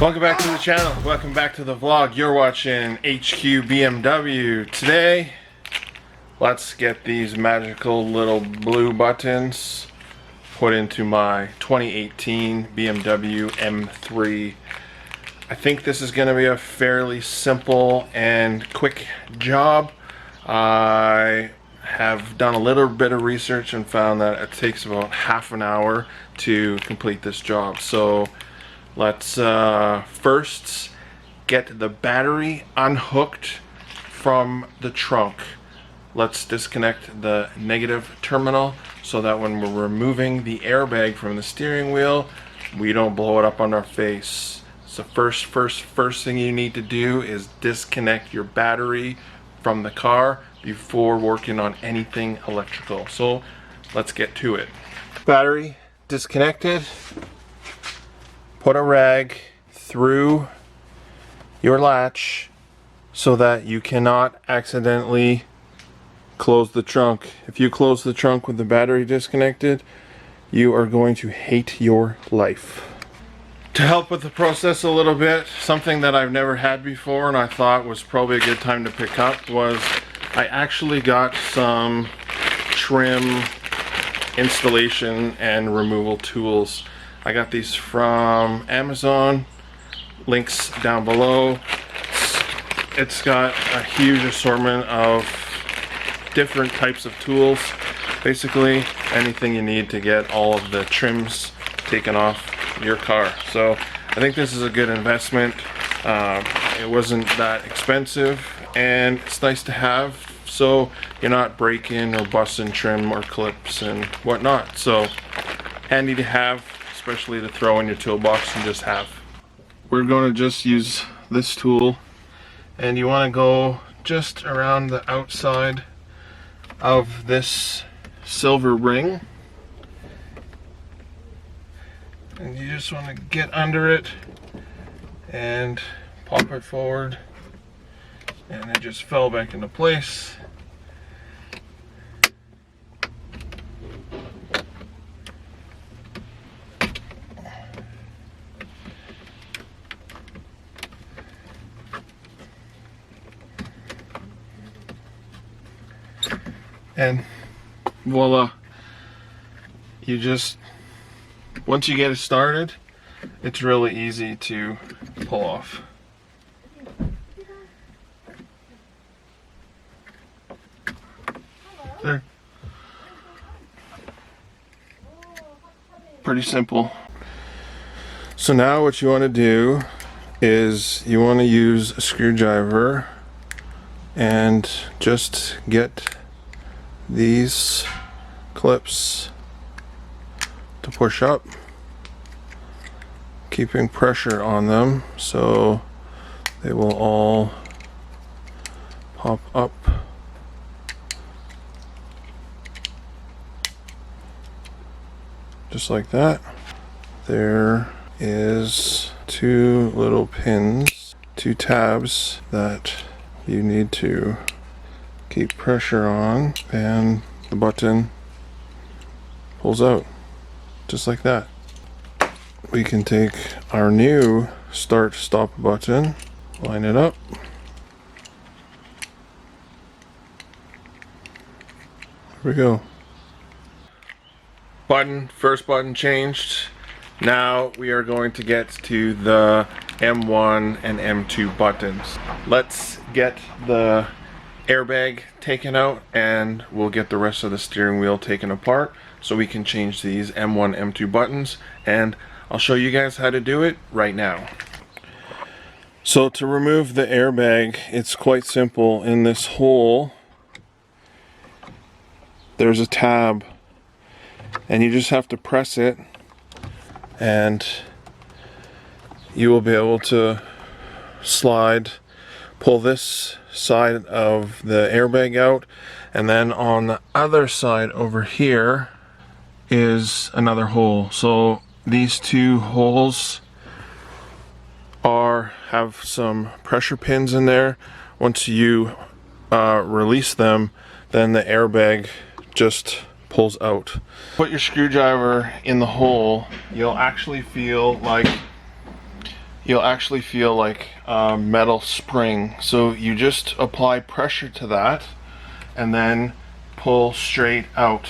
Welcome back to the channel. Welcome back to the vlog. You're watching HQ BMW. Today, let's get these magical little blue buttons put into my 2018 BMW M3. I think this is going to be a fairly simple and quick job. I have done a little bit of research and found that it takes about half an hour to complete this job. So let's first get the battery unhooked from the trunk. Let's disconnect the negative terminal so that when we're removing the airbag from the steering wheel, we don't blow it up on our face. So first thing you need to do is disconnect your battery from the car before working on anything electrical. So let's get to it. Battery disconnected. Put a rag through your latch so that you cannot accidentally close the trunk. If you close the trunk with the battery disconnected, you are going to hate your life. To help with the process a little bit, something that I've never had before and I thought was probably a good time to pick up was I actually got some trim installation and removal tools. I got these from Amazon, links down below. It's got a huge assortment of different types of tools. Basically anything you need to get all of the trims taken off your car. So I think this is a good investment. It wasn't that expensive and it's nice to have so you're not breaking or busting trim or clips and whatnot. So handy to have, especially to throw in your toolbox and just have. We're going to just use this tool and you want to go just around the outside of this silver ring and you just want to get under it and pop it forward and it just fell back into place. And voila, you just, once you get it started, it's really easy to pull off. There. Pretty simple. So now what you want to do is you want to use a screwdriver and just get these clips to push up, keeping pressure on them so they will all pop up. Just like that. There is two little pins, two tabs that you need to keep pressure on and the button pulls out just like that. We can take our new start stop button, line it up, there we go. First button changed. Now we are going to get to the M1 and M2 buttons. Let's get the airbag taken out and we'll get the rest of the steering wheel taken apart so we can change these M1, M2 buttons, and I'll show you guys how to do it right now. So to remove the airbag, it's quite simple. In this hole there's a tab and you just have to press it and you will be able to pull this side of the airbag out, and then on the other side over here is another hole. So these two holes have some pressure pins in there. Once you release them, then the airbag just pulls out. Put your screwdriver in the hole, you'll actually feel like you'll actually feel like a metal spring. So you just apply pressure to that and then pull straight out.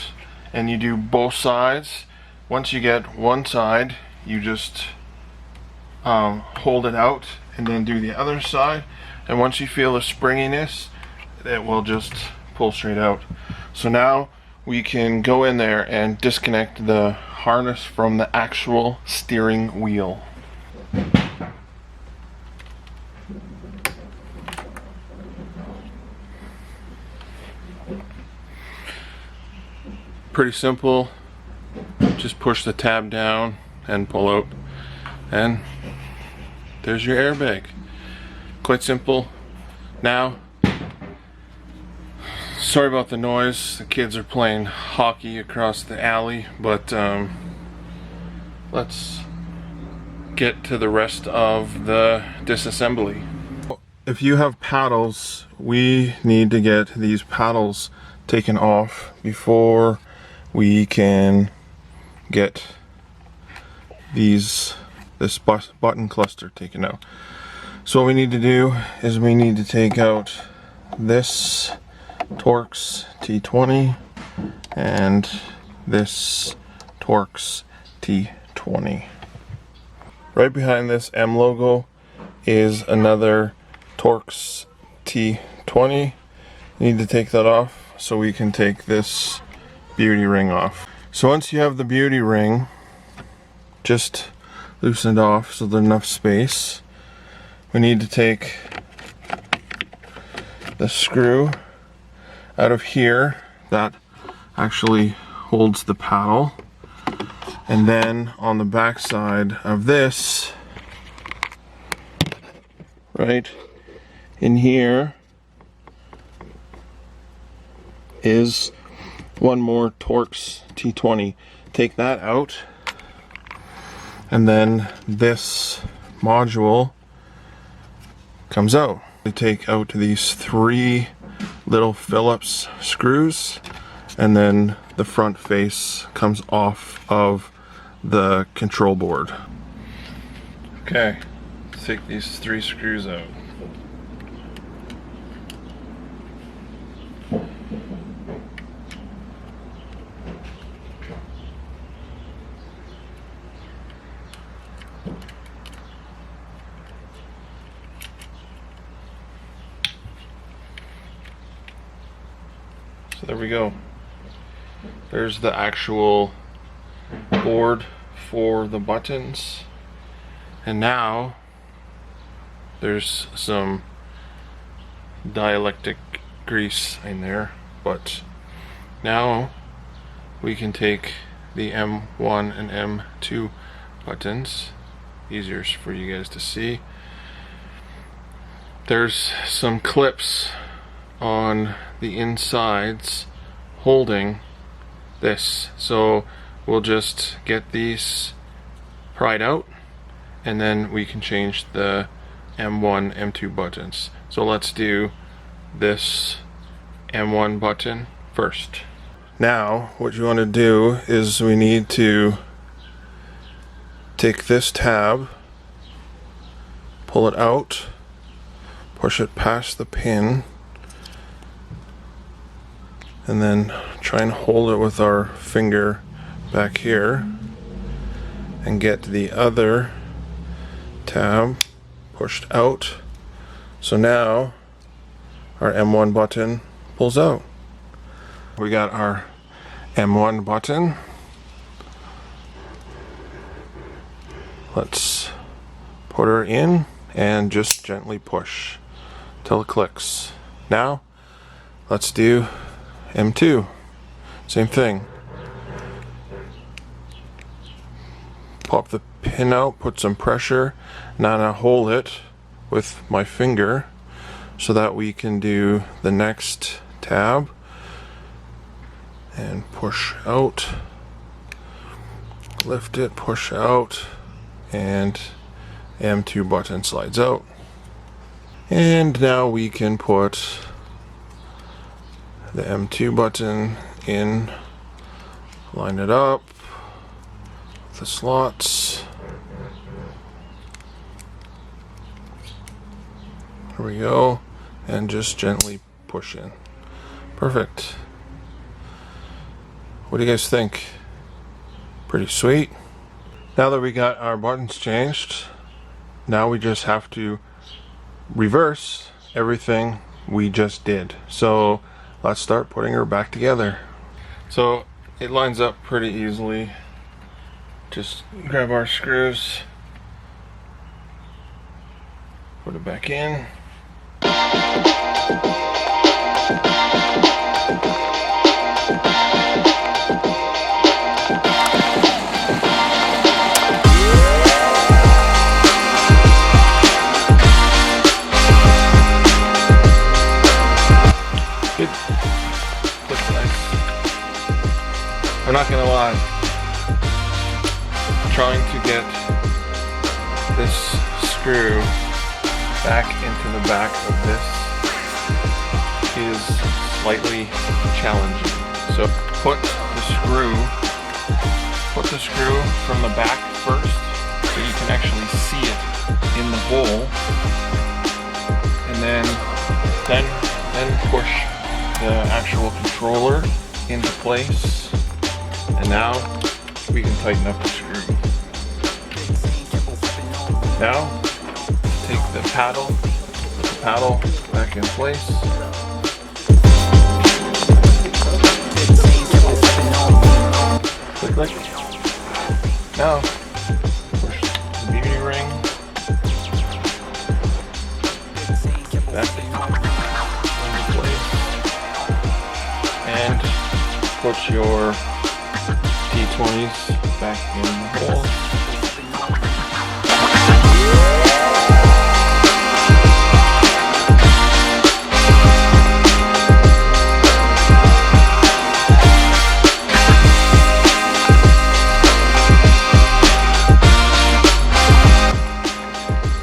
And you do both sides. Once you get one side, you just hold it out and then do the other side. And once you feel the springiness, it will just pull straight out. So now we can go in there and disconnect the harness from the actual steering wheel. Pretty simple. Just push the tab down and pull out, and there's your airbag. Quite simple. Now, sorry about the noise. The kids are playing hockey across the alley, but let's get to the rest of the disassembly. If you have paddles, we need to get these paddles taken off before we can get this button cluster taken out. So what we need to do is we need to take out this Torx T20 and this Torx T20. Right behind this M logo is another Torx T20. You need to take that off so we can take this beauty ring off. So once you have the beauty ring, just loosen it off so there's enough space. We need to take the screw out of here that actually holds the paddle, and then on the back side of this, right in here, is one more Torx T20. Take that out, and then this module comes out. We take out these 3 little Phillips screws, and then the front face comes off of the control board. Okay, let's take these 3 screws out. So there we go. There's the actual board for the buttons. And now there's some dielectric grease in there, but now we can take the M1 and M2 buttons. Easier for you guys to see. There's some clips on the insides holding this, so we'll just get these pried out and then we can change the M1, M2 buttons. So let's do this M1 button first. Now what you want to do is we need to take this tab, pull it out, push it past the pin, and then try and hold it with our finger back here, and get the other tab pushed out. So now our M1 button pulls out. We got our M1 button. Let's put her in and just gently push till it clicks. Now let's do M2. Same thing. Pop the pin out, put some pressure, now hold it with my finger so that we can do the next tab and push out, lift it, push out, and M2 button slides out. And now we can put the M2 button in, line it up with the slots, Here we go. And just gently push in. Perfect. What do you guys think? Pretty sweet. Now that we got our buttons changed, now we just have to reverse everything we just did. So let's start putting her back together. So it lines up pretty easily. Just grab our screws, put it back in. It looks nice. I'm not gonna lie. Trying to get this screw back into the back of this is slightly challenging. So put the screw from the back first so you can actually see it in the hole, and then push the actual controller into place, and now we can tighten up the screw. Now take the paddle, put the paddle back in place. Click, click. Now push the beauty ring back into place and put your T20s back in the hole.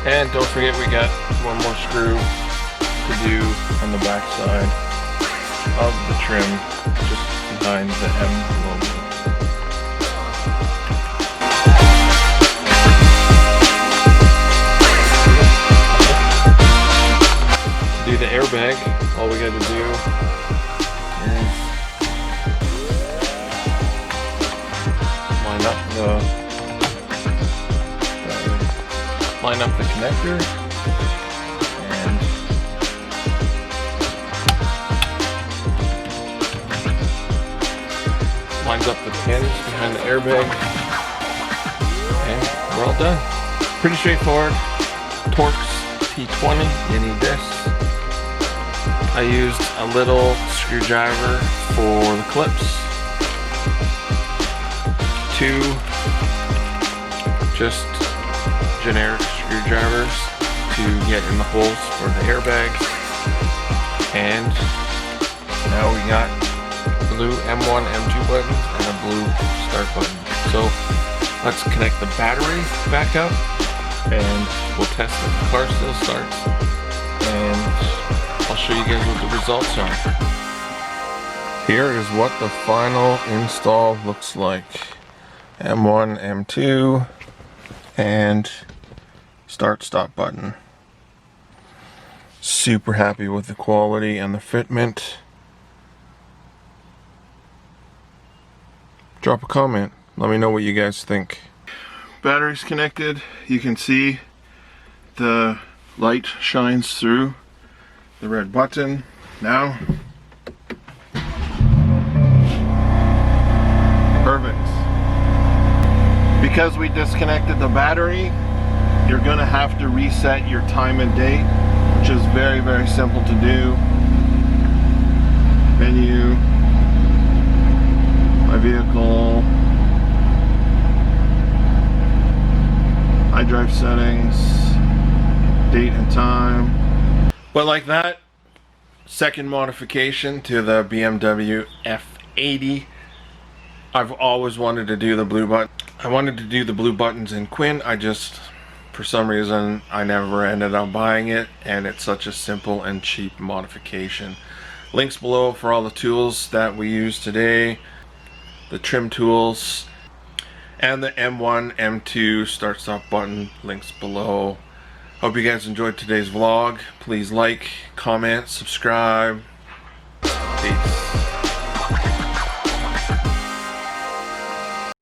And don't forget we got one more screw to do on the back side of the trim, just behind the M logo. To do the airbag, all we got to do is line up the connector and lines up the pins behind the airbag, and we're all done. Pretty straightforward. Torx T20, you need this. I used a little screwdriver for the clips, 2 just generic screwdrivers to get in the holes for the airbags, and now we got blue M1, M2 buttons and a blue start button. So let's connect the battery back up and we'll test if the car still starts, and I'll show you guys what the results are. Here is what the final install looks like. M1, M2, and start stop button. Super happy with the quality and the fitment. Drop a comment, let me know what you guys think. Battery's connected. You can see the light shines through the red button. Now perfect. Because we disconnected the battery, you're going to have to reset your time and date, which is very, very simple to do. Menu, my vehicle, iDrive settings, date and time. But like that, second modification to the BMW F80. I've always wanted to do the blue button. I wanted to do the blue buttons in Quinn. For some reason, I never ended up buying it, and it's such a simple and cheap modification. Links below for all the tools that we use today, the trim tools, and the M1, M2 start stop button, links below. Hope you guys enjoyed today's vlog. Please like, comment, subscribe. Peace.